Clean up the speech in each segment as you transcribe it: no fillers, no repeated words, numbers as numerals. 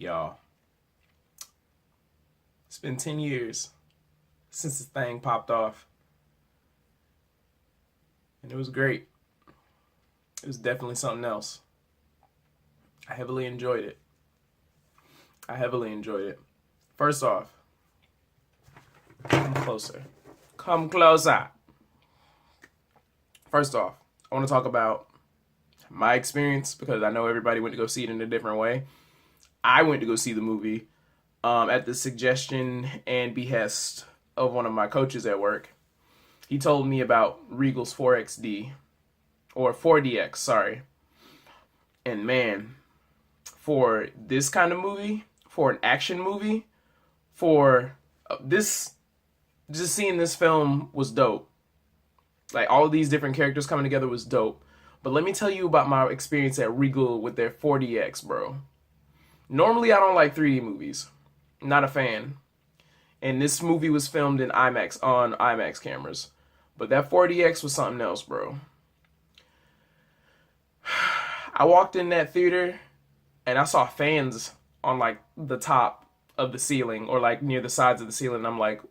y'all. It's been 10 years since this thing popped off. And it was great. It was definitely something else. I heavily enjoyed it. First off, come closer. Come closer. First off, I want to talk about my experience because I know everybody went to go see it in a different way. I went to go see the movie at the suggestion and behest of one of my coaches at work. He told me about Regal's 4XD, or 4DX, sorry. And man, for this kind of movie, for an action movie, for this, just seeing this film was dope. Like, all of these different characters coming together was dope. But let me tell you about my experience at Regal with their 4DX, bro. Normally, I don't like 3D movies. Not a fan. And this movie was filmed in IMAX, on IMAX cameras. But that 4DX was something else, bro. I walked in that theater, and I saw fans on, like, the top of the ceiling, or, like, near the sides of the ceiling. And I'm like,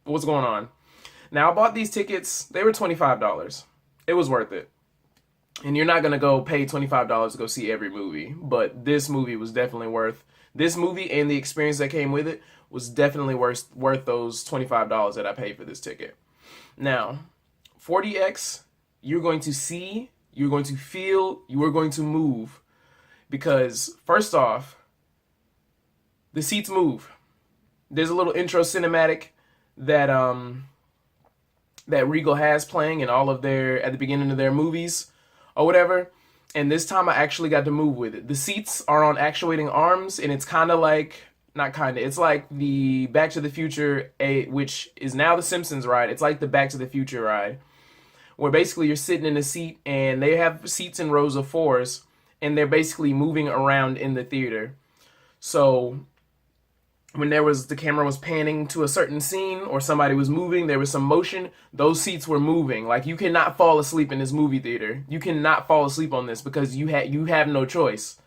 what's going on? Now, I bought these tickets. They were $25. It was worth it. And you're not going to go pay $25 to go see every movie. But this movie was definitely worth. This movie and the experience that came with it was definitely worth those $25 that I paid for this ticket. Now, 4DX, you're going to see, you're going to feel, you are going to move. Because, first off, the seats move. There's a little intro cinematic that that Regal has playing in all of their, at the beginning of their movies or whatever. And this time I actually got to move with it. The seats are on actuating arms, and it's kind of like, not kind of, it's like the Back to the Future, which is now the Simpsons ride. It's like the Back to the Future ride, where basically you're sitting in a seat, and they have seats in rows of 4s, and they're basically moving around in the theater. So when the camera was panning to a certain scene or somebody was moving, there was some motion, those seats were moving. Like, you cannot fall asleep in this movie theater. You cannot fall asleep on this because you have no choice.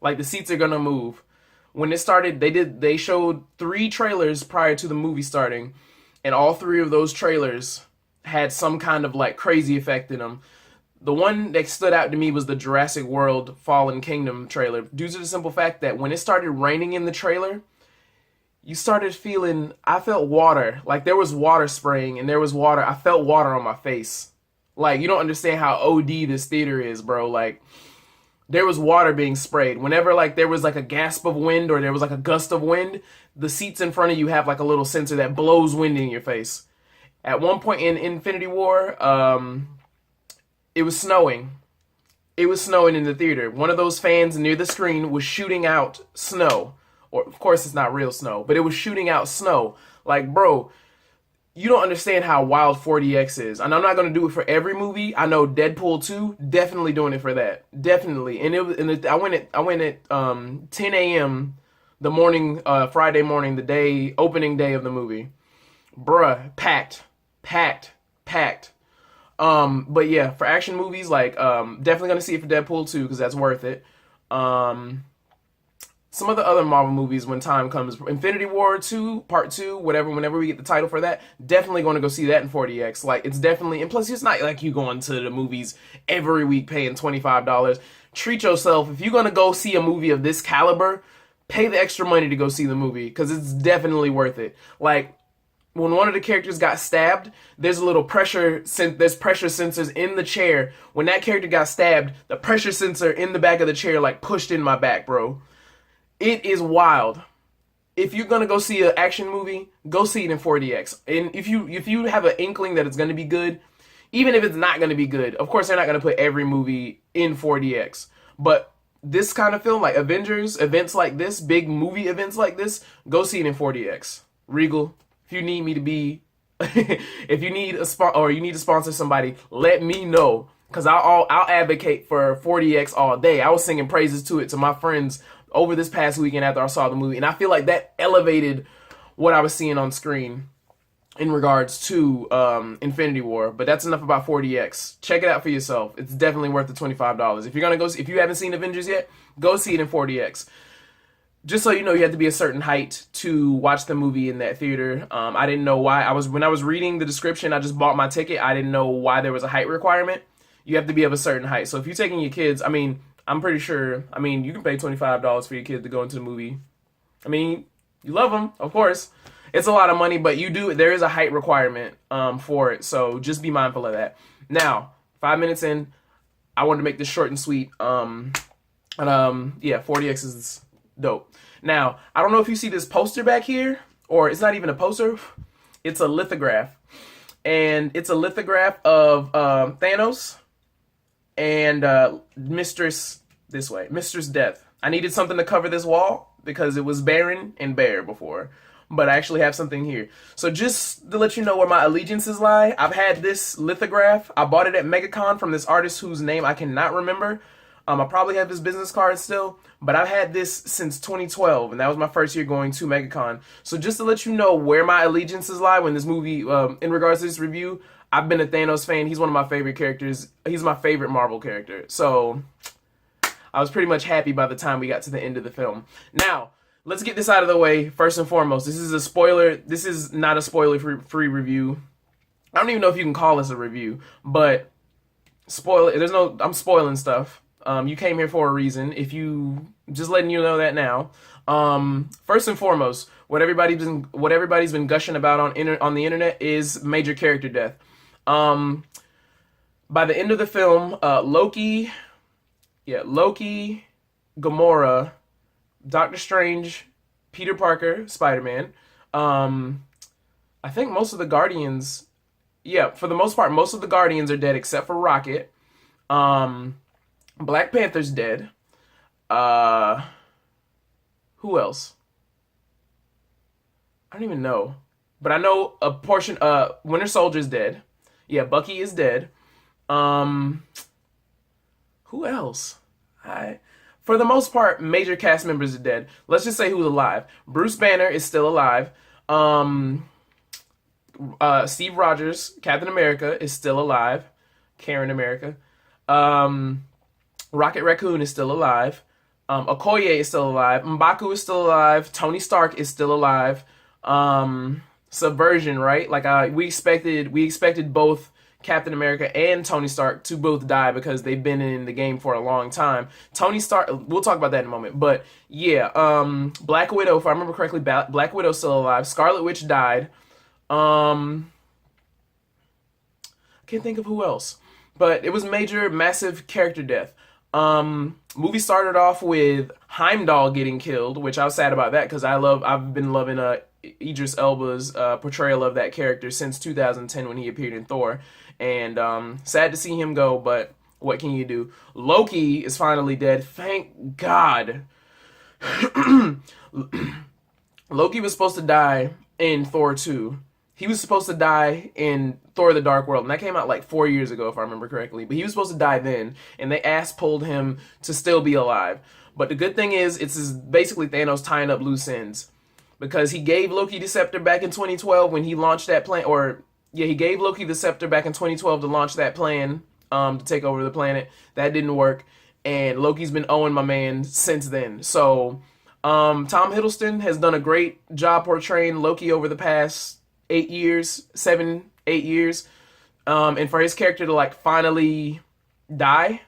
Like, the seats are gonna move. When it started, they showed 3 trailers prior to the movie starting, and all 3 of those trailers had some kind of, like, crazy effect in them. The one that stood out to me was the Jurassic World Fallen Kingdom trailer, due to the simple fact that when it started raining in the trailer, you started feeling, I felt water. Like, there was water spraying, and there was water. I felt water on my face. Like, you don't understand how OD this theater is, bro. Like, there was water being sprayed. Whenever, like, there was, like, a gasp of wind or there was, like, a gust of wind, the seats in front of you have, like, a little sensor that blows wind in your face. At one point in Infinity War, it was snowing. It was snowing in the theater. One of those fans near the screen was shooting out snow. Or, of course, it's not real snow, but it was shooting out snow. Like, bro, you don't understand how wild 4DX is. And I'm not going to do it for every movie. I know Deadpool 2, definitely doing it for that. Definitely. And I went at 10 a.m. the morning, Friday morning, opening day of the movie. Bruh, packed. But yeah, for action movies, like, definitely going to see it for Deadpool 2 because that's worth it. Some of the other Marvel movies, when time comes, Infinity War 2, Part 2, whenever we get the title for that, definitely going to go see that in 4DX. Like, it's definitely, and plus it's not like you going to the movies every week paying $25. Treat yourself. If you're going to go see a movie of this caliber, pay the extra money to go see the movie, because it's definitely worth it. Like, when one of the characters got stabbed, there's pressure sensors in the chair. When that character got stabbed, the pressure sensor in the back of the chair, like, pushed in my back, bro. It is wild. If you're gonna go see an action movie, go see it in 4DX. And if you have an inkling that it's gonna be good, even if it's not gonna be good, of course they're not gonna put every movie in 4DX. But this kind of film, like Avengers, events like this, big movie events like this, go see it in 4DX. Regal, if you need me to be, if you need you need to sponsor somebody, let me know, cause I'll advocate for 4DX all day. I was singing praises to it to my friends over this past weekend after I saw the movie, and I feel like that elevated what I was seeing on screen in regards to Infinity War. But that's enough about 4DX. Check it out for yourself. It's definitely worth the $25. If you're gonna go, if you haven't seen Avengers yet, go see it in 4DX. Just so you know, you have to be a certain height to watch the movie in that theater. I didn't know why. When I was reading the description, I just bought my ticket. I didn't know why there was a height requirement. You have to be of a certain height. So if you're taking your kids, I mean, I'm pretty sure. I mean, you can pay $25 for your kid to go into the movie. I mean, you love them, of course. It's a lot of money, but there is a height requirement for it. So just be mindful of that. Now, 5 minutes in, I wanted to make this short and sweet. Yeah, 40X is dope. Now, I don't know if you see this poster back here, or it's not even a poster. It's a lithograph. And it's a lithograph of Thanos and Mistress Death. I needed something to cover this wall because it was barren and bare before. But I actually have something here. So just to let you know where my allegiances lie, I've had this lithograph. I bought it at MegaCon from this artist whose name I cannot remember. I probably have his business card still, but I've had this since 2012, and that was my first year going to MegaCon. So just to let you know where my allegiances lie when this movie, in regards to this review, I've been a Thanos fan. He's one of my favorite characters. He's my favorite Marvel character. So I was pretty much happy by the time we got to the end of the film. Now, let's get this out of the way. First and foremost, this is a spoiler. This is not a spoiler-free review. I don't even know if you can call this a review, but I'm spoiling stuff. You came here for a reason. If you just letting you know that now. First and foremost, what everybody's been gushing about on the internet is major character death. By the end of the film, Loki, Gamora, Doctor Strange, Peter Parker, Spider-Man. I think most of the Guardians, for the most part, most of the Guardians are dead except for Rocket. Black Panther's dead. Who else? I don't even know. But I know a portion, Winter Soldier's dead. Yeah, Bucky is dead. Who else? For the most part, major cast members are dead. Let's just say who's alive. Bruce Banner is still alive. Steve Rogers, Captain America, is still alive. Karen America. Rocket Raccoon is still alive. Okoye is still alive. M'Baku is still alive. Tony Stark is still alive. Subversion, right? Like we expected both Captain America and Tony Stark to both die because they've been in the game for a long time. Tony Stark, we'll talk about that in a moment. But yeah, Black Widow, if I remember correctly, Black Widow's still alive. Scarlet Witch died. I can't think of who else. But it was major, massive character death. Movie started off with Heimdall getting killed, which I was sad about that because I've been loving Idris Elba's portrayal of that character since 2010 when he appeared in Thor, and sad to see him go, but what can you do? Loki is finally dead, thank God. Loki was supposed to die in Thor 2. He was supposed to die in Thor: The Dark World, and that came out like 4 years ago, if I remember correctly. But he was supposed to die then, and they pulled him to still be alive. But the good thing is, it's basically Thanos tying up loose ends, because he gave Loki the scepter back in 2012 when he launched that plan, he gave Loki the scepter back in 2012 to launch that plan to take over the planet. That didn't work, and Loki's been owing my man since then. So Tom Hiddleston has done a great job portraying Loki over the past 8 years, 7, 8 years, and for his character to like finally die,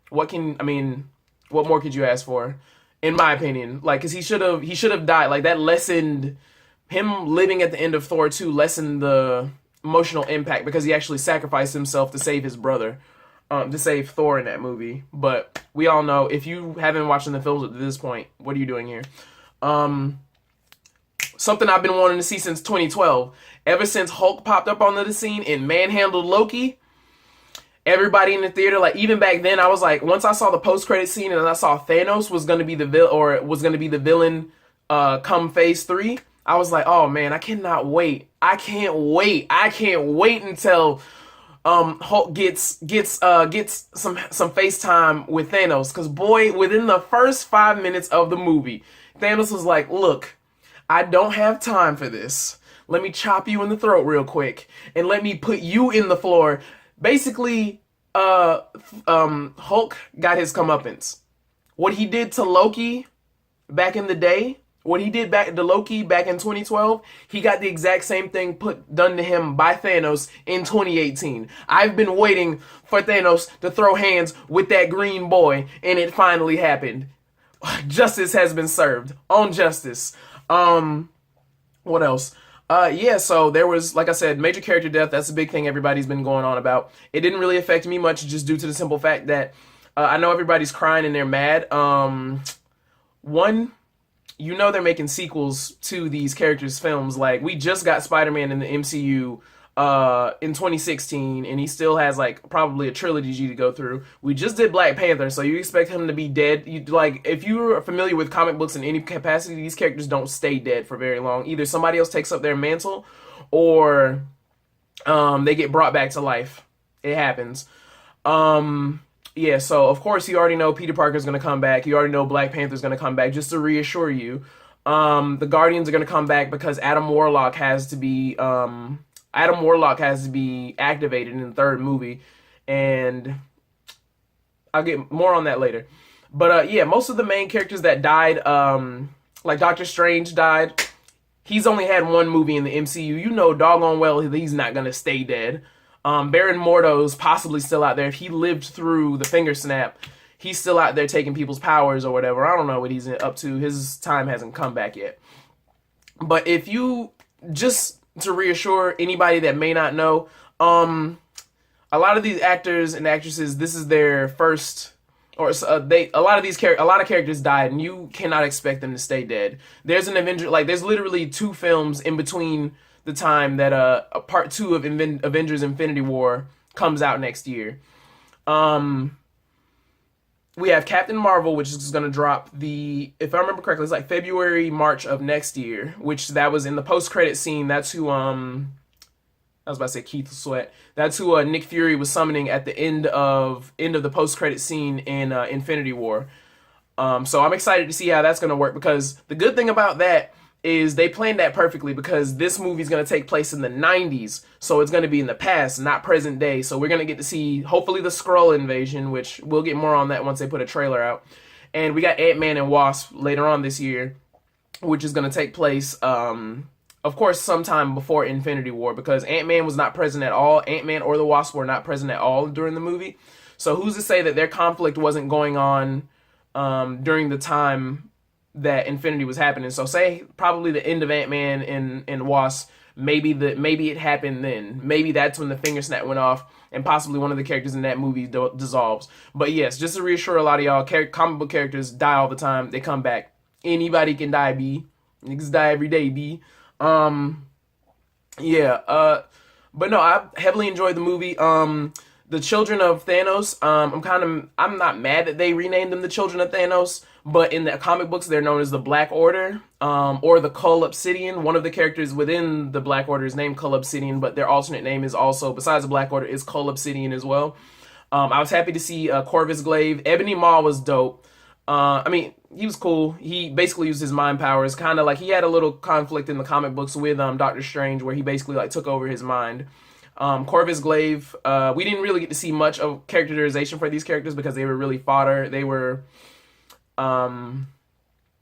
what more could you ask for? In my opinion, like, cause he should have died. Like, that lessened him living at the end of Thor 2, lessened the emotional impact because he actually sacrificed himself to save his brother, to save Thor in that movie. But we all know, if you haven't watched the films at this point, what are you doing here? Something I've been wanting to see since 2012. Ever since Hulk popped up onto the scene and manhandled Loki, everybody in the theater, like, even back then, I was like, once I saw the post-credit scene and I saw Thanos was going to be the villain come phase 3, I was like, oh man, I cannot wait. I can't wait until Hulk gets some FaceTime with Thanos, because boy, within the first 5 minutes of the movie, Thanos was like, look, I don't have time for this. Let me chop you in the throat real quick, and let me put you in the floor. Basically, Hulk got his comeuppance. What he did to Loki back in the day, what he did back to Loki back in 2012, he got the exact same thing done to him by Thanos in 2018. I've been waiting for Thanos to throw hands with that green boy, and it finally happened. Justice has been served on justice. What else? Yeah, so there was, like I said, major character death. That's a big thing everybody's been going on about. It didn't really affect me much just due to the simple fact that I know everybody's crying and they're mad. One, you know they're making sequels to these characters' films. Like, we just got Spider-Man in the MCU in 2016, and he still has, like, probably a trilogy to go through. We just did Black Panther, so you expect him to be dead. Like, if you are familiar with comic books in any capacity, these characters don't stay dead for very long. Either somebody else takes up their mantle, or they get brought back to life. It happens. Yeah, so of course you already know Peter Parker's going to come back. You already know Black Panther's going to come back, just to reassure you. The Guardians are going to come back because Adam Warlock has to be activated in the third movie, and I'll get more on that later. But yeah, most of the main characters that died, like Doctor Strange died. He's only had one movie in the MCU. You know doggone well he's not going to stay dead. Baron Mordo's possibly still out there. If he lived through the finger snap, he's still out there taking people's powers or whatever. I don't know what he's up to. His time hasn't come back yet. But if you, just to reassure anybody that may not know, a lot of these actors and actresses, this is their first, or a lot of characters died, and you cannot expect them to stay dead. There's an Avenger, like there's literally 2 films in between the time that a part 2 of Avengers Infinity War comes out next year. We have Captain Marvel, which is going to drop if I remember correctly, it's like February, March of next year, which that was in the post-credit scene. That's who, I was about to say Keith Sweat. That's who Nick Fury was summoning at the end of the post-credit scene in Infinity War. So I'm excited to see how that's going to work, because the good thing about that is they planned that perfectly, because this movie is going to take place in the 90s, so it's going to be in the past, not present day. So we're going to get to see, hopefully, the Skrull invasion, which we'll get more on that once they put a trailer out. And we got Ant-Man and Wasp later on this year, which is going to take place, of course, sometime before Infinity War, because Ant-Man was not present at all. Ant-Man or the Wasp were not present at all during the movie. So who's to say that their conflict wasn't going on during the time that Infinity was happening? So say probably the end of Ant-Man and Wasp, maybe it happened then. Maybe that's when the finger snap went off, and possibly one of the characters in that movie dissolves. But yes, just to reassure a lot of y'all, comic book characters die all the time. They come back. Anybody can die, B. Niggas die every day, B. Yeah, but no, I heavily enjoyed the movie. The Children of Thanos, I'm not mad that they renamed them the Children of Thanos, but in the comic books, they're known as the Black Order, or the Cull Obsidian. One of the characters within the Black Order is named Cull Obsidian, but their alternate name is also, besides the Black Order, is Cull Obsidian as well. I was happy to see Corvus Glaive. Ebony Maw was dope. I mean, he was cool. He basically used his mind powers, kind of like he had a little conflict in the comic books with Doctor Strange, where he basically like took over his mind. Corvus Glaive, we didn't really get to see much of characterization for these characters because they were really fodder. They were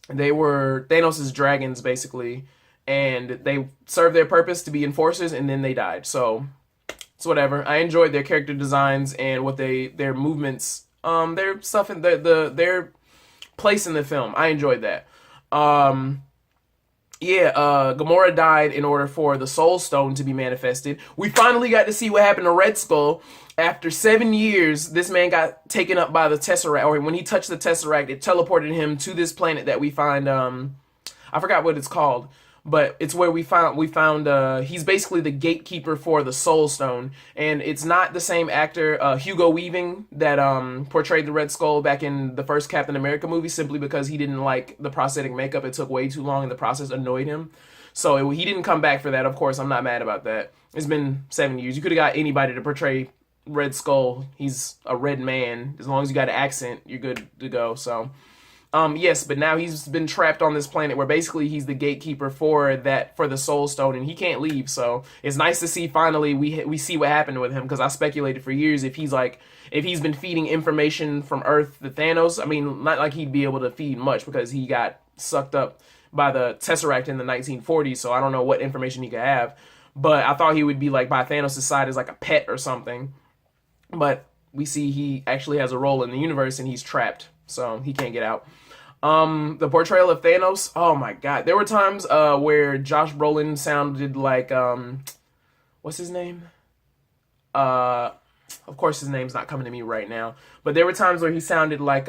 Thanos' dragons, basically, and they served their purpose to be enforcers, and then they died. So it's whatever. I enjoyed their character designs and what their movements, their stuff in their place in the film. I enjoyed that. Gamora died in order for the Soul Stone to be manifested. We finally got to see what happened to Red Skull. After 7 years, this man got taken up by the Tesseract, or when he touched the Tesseract, it teleported him to this planet that we find, I forgot what it's called, but it's where we found he's basically the gatekeeper for the Soul Stone, and it's not the same actor, Hugo Weaving, that portrayed the Red Skull back in the first Captain America movie, simply because he didn't like the prosthetic makeup. It took way too long, and the process annoyed him. So he didn't come back for that. Of course, I'm not mad about that. It's been 7 years. You could have got anybody to portray Red Skull. He's a red man. As long as you got an accent, you're good to go. So yes, but now he's been trapped on this planet where basically he's the gatekeeper for the Soul Stone, and he can't leave. So it's nice to see finally we see what happened with him, because I speculated for years if he's been feeding information from Earth to Thanos. I mean, not like he'd be able to feed much because he got sucked up by the Tesseract in the 1940s, so I don't know what information he could have. But I thought he would be like by Thanos' side as like a pet or something. But we see he actually has a role in the universe and he's trapped, so he can't get out. The portrayal of Thanos, oh my god. There were times where Josh Brolin sounded like what's his name? Of course his name's not coming to me right now, but there were times where he sounded like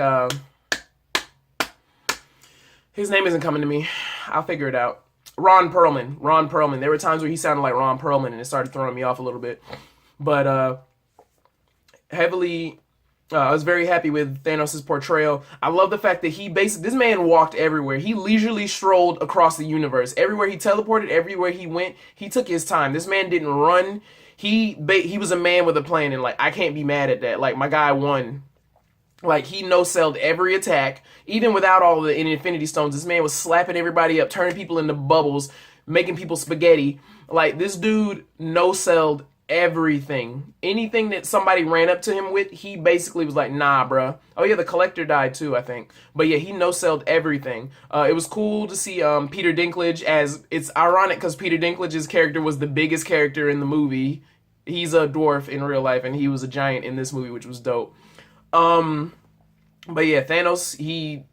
his name isn't coming to me. I'll figure it out. Ron Perlman. Ron Perlman. There were times where he sounded like Ron Perlman and it started throwing me off a little bit. But I was very happy with Thanos' portrayal. I love the fact that this man walked everywhere. He leisurely strolled across the universe. Everywhere he teleported, everywhere he went, he took his time. This man didn't run. He was a man with a plan, and like I can't be mad at that. Like my guy won. Like he no-selled every attack, even without all the Infinity Stones. This man was slapping everybody up, turning people into bubbles, making people spaghetti. Like this dude no-selled everything. Anything that somebody ran up to him with, he basically was like, nah, bruh. Oh yeah, the Collector died too, I think. But yeah, he no-selled everything. It was cool to see Peter Dinklage, as it's ironic because Peter Dinklage's character was the biggest character in the movie. He's a dwarf in real life, and he was a giant in this movie, which was dope. But yeah, Thanos, he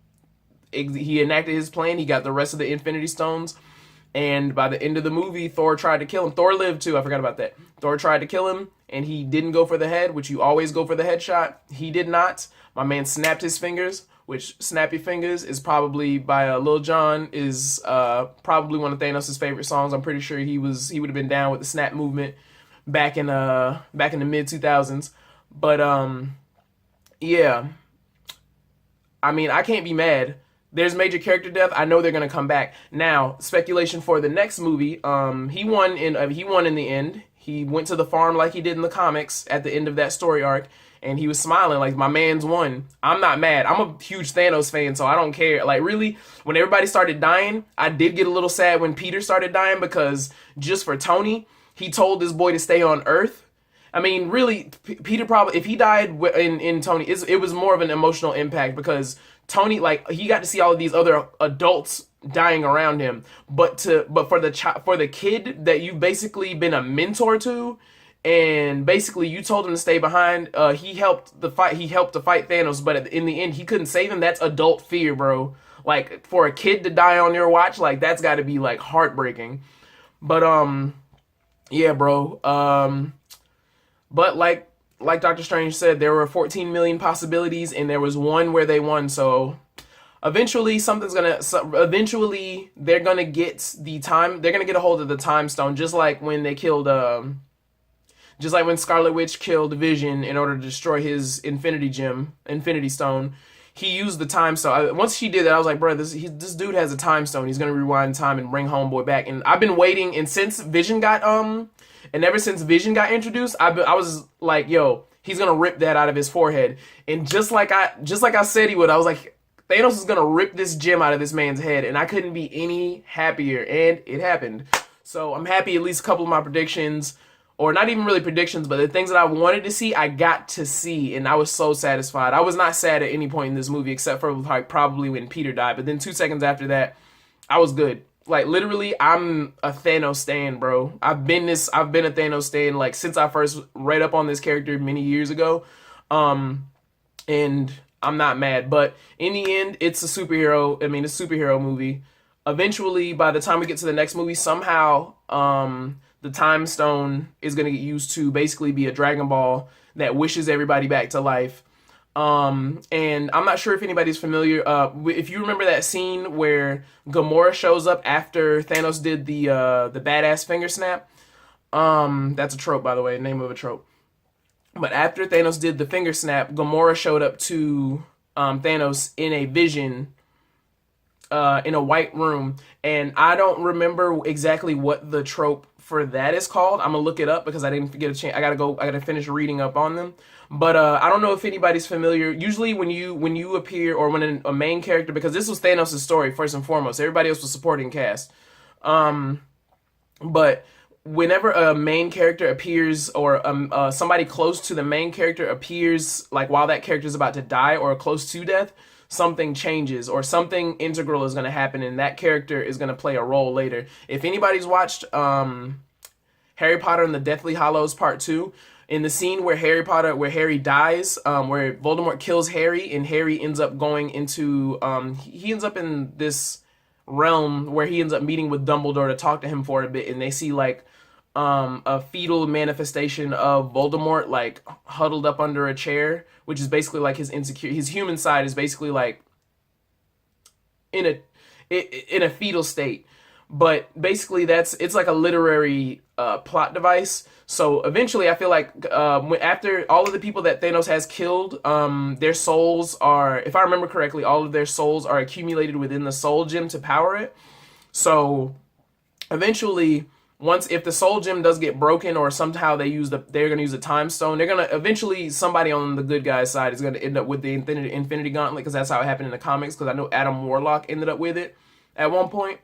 enacted his plan. He got the rest of the Infinity Stones. And by the end of the movie, Thor tried to kill him. Thor lived too. I forgot about that. Thor tried to kill him, and he didn't go for the head, which you always go for the headshot. He did not. My man snapped his fingers, which Snappy Fingers is probably by Lil Jon, is probably one of Thanos' favorite songs. I'm pretty sure he would have been down with the snap movement back in the mid 2000s. But yeah. I mean, I can't be mad. There's major character death. I know they're gonna come back. Now, speculation for the next movie. He won in the end. He went to the farm like he did in the comics at the end of that story arc, and he was smiling like my man's won. I'm not mad. I'm a huge Thanos fan, so I don't care. Like really, when everybody started dying, I did get a little sad when Peter started dying because just for Tony, he told this boy to stay on Earth. I mean, really, Peter probably, if he died in Tony, it was more of an emotional impact because Tony, like, he got to see all of these other adults dying around him, but for the kid that you've basically been a mentor to, and basically you told him to stay behind, he helped to fight Thanos, but in the end he couldn't save him. That's adult fear, bro. Like for a kid to die on your watch, like that's got to be like heartbreaking. But yeah, bro. But like Doctor Strange said, there were 14 million possibilities, and there was one where they won. So eventually, they're gonna get the time. They're gonna get a hold of the Time Stone, just like when they killed, just like when Scarlet Witch killed Vision in order to destroy his Infinity Stone. He used the Time Stone. Once she did that, I was like, bro, this dude has a Time Stone. He's gonna rewind time and bring Homeboy back. And I've been waiting, and since Vision got And ever since Vision got introduced, I was like, yo, he's gonna rip that out of his forehead. And just like I said he would, I was like, Thanos is gonna rip this gem out of this man's head, and I couldn't be any happier, and it happened. So I'm happy at least a couple of my predictions, or not even really predictions, but the things that I wanted to see, I got to see, and I was so satisfied. I was not sad at any point in this movie, except for like probably when Peter died, but then 2 seconds after that, I was good. Like literally, I'm a Thanos stan, bro. I've been a Thanos stan like since I first read up on this character many years ago, and I'm not mad. But in the end, it's a superhero. I mean, it's a superhero movie. Eventually, by the time we get to the next movie, somehow the Time Stone is gonna get used to basically be a Dragon Ball that wishes everybody back to life. And I'm not sure if anybody's familiar. If you remember that scene where Gamora shows up after Thanos did the badass finger snap. That's a trope, by the way, name of a trope. But after Thanos did the finger snap, Gamora showed up to Thanos in a vision, in a white room, and I don't remember exactly what the trope for that is called. I'm gonna look it up because I didn't get a chance. I gotta finish reading up on them. But I don't know if anybody's familiar. Usually when you appear, or when a main character, because this was Thanos' story first and foremost. Everybody else was supporting cast. But whenever a main character appears, or somebody close to the main character appears, like while that character is about to die or close to death, something changes or something integral is going to happen, and that character is going to play a role later. If anybody's watched Harry Potter and the Deathly Hallows Part 2, in the scene where Harry dies, where Voldemort kills Harry, and Harry ends up going into, he ends up in this realm where he ends up meeting with Dumbledore to talk to him for a bit, and they see like a fetal manifestation of Voldemort like huddled up under a chair, which is basically like his human side is basically like in a fetal state. But basically it's like a literary plot device. So eventually I feel like after all of the people that Thanos has killed, their souls are, if I remember correctly, all of their souls are accumulated within the soul gem to power it. So eventually, if the soul gem does get broken, or somehow they're gonna use a time stone, they're gonna eventually, somebody on the good guy's side is gonna end up with the Infinity Gauntlet, because that's how it happened in the comics, because I know Adam Warlock ended up with it at one point.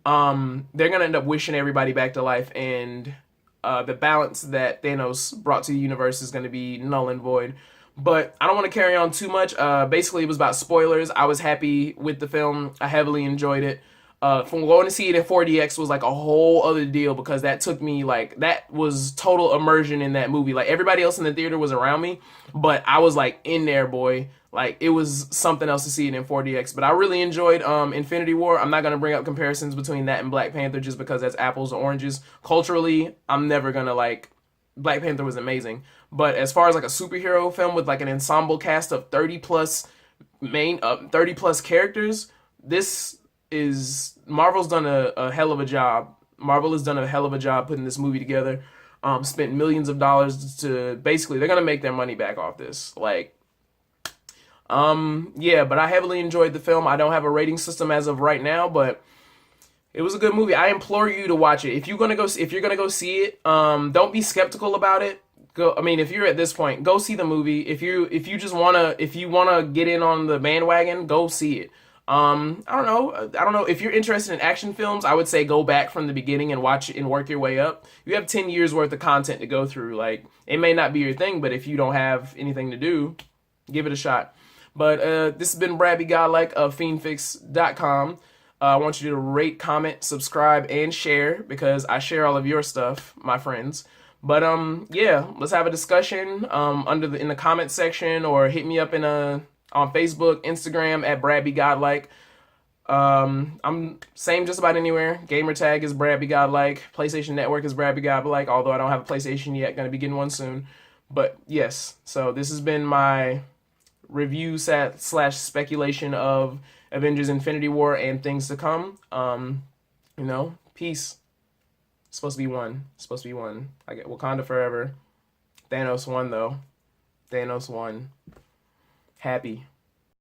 They're gonna end up wishing everybody back to life, and the balance that Thanos brought to the universe is gonna be null and void. But I don't want to carry on too much. Basically, it was about spoilers. I was happy with the film. I heavily enjoyed it. From going to see it in 4DX was like a whole other deal, because that took me, like, that was total immersion in that movie. Like, everybody else in the theater was around me, but I was like in there, boy. Like, it was something else to see it in 4DX. But I really enjoyed Infinity War. I'm not going to bring up comparisons between that and Black Panther just because that's apples and oranges. Culturally, I'm never going to, like, Black Panther was amazing. But as far as like a superhero film with like an ensemble cast of 30 plus characters, this is, Marvel's done a hell of a job. Marvel has done a hell of a job putting this movie together. Spent millions of dollars to, basically, they're gonna make their money back off this. Like, yeah, but I heavily enjoyed the film. I don't have a rating system as of right now, but it was a good movie. I implore you to watch it. If you're gonna go see it, don't be skeptical about it. I mean, if you're at this point, go see the movie. If you wanna get in on the bandwagon, go see it. I don't know. If you're interested in action films, I would say go back from the beginning and watch it and work your way up. You have 10 years worth of content to go through. Like, it may not be your thing, but if you don't have anything to do, give it a shot. But this has been BradBeGodlike of FiendFix.com. I want you to rate, comment, subscribe, and share, because I share all of your stuff, my friends. But yeah, let's have a discussion in the comment section, or hit me up on Facebook, Instagram at BradBeGodlike. I'm same just about anywhere. Gamer tag is BradBeGodlike. PlayStation Network is BradBeGodlike, although I don't have a PlayStation yet. Gonna be getting one soon. But yes, so this has been my review / speculation of Avengers Infinity War and things to come. Peace. It's supposed to be one. I get Wakanda forever. Thanos won, though. Thanos won. Happy.